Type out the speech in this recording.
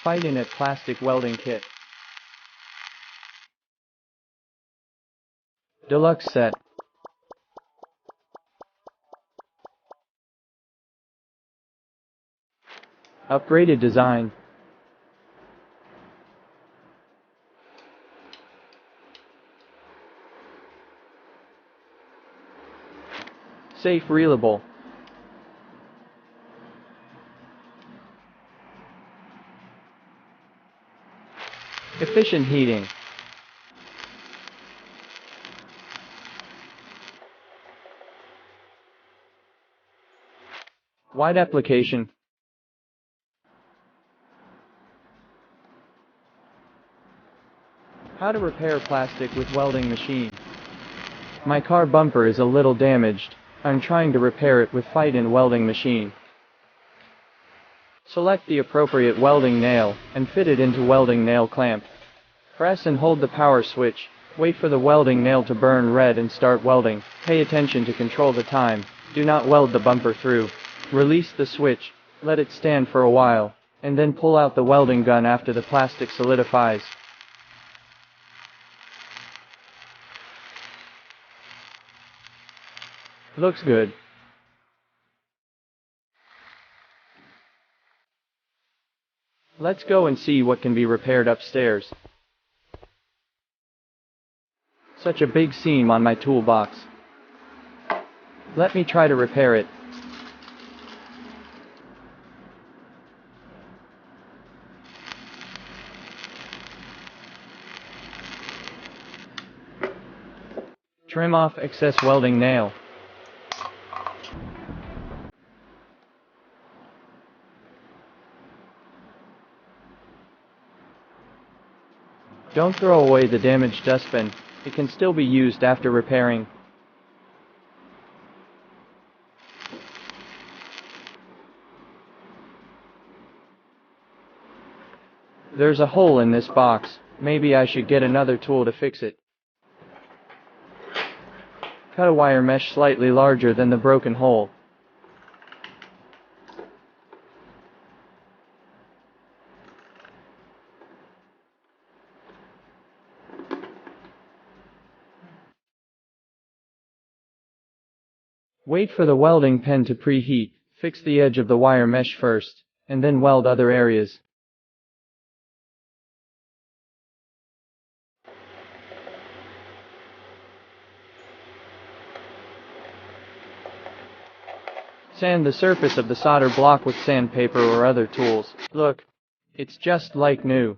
Plastic-Fitinhot Plastic Welding Kit. Deluxe Set. Upgraded design. Safe reelable. Efficient heating. Wide application. How to repair plastic with welding machine. My car bumper is a little damaged. I'm trying to repair it with Fitinhot welding machine. Select the appropriate welding nail and fit it into welding nail clamp. Press and hold the power switch. Wait for the welding nail to burn red and start welding. Pay attention to control the time. Do not weld the bumper through. Release the switch, let it stand for a while, and then pull out the welding gun after the plastic solidifies. Looks good. Let's go and see what can be repaired upstairs. Such a big seam on my toolbox. Let me try to repair it. Trim off excess welding nail. Don't throw away the damaged dustbin. It can still be used after repairing. There's a hole in this box. Maybe I should get another tool to fix it. Cut a wire mesh slightly larger than the broken hole. Wait for the welding pen to preheat. Fix the edge of the wire mesh first, and then weld other areas. Sand the surface of the solder block with sandpaper or other tools. Look, it's just like new.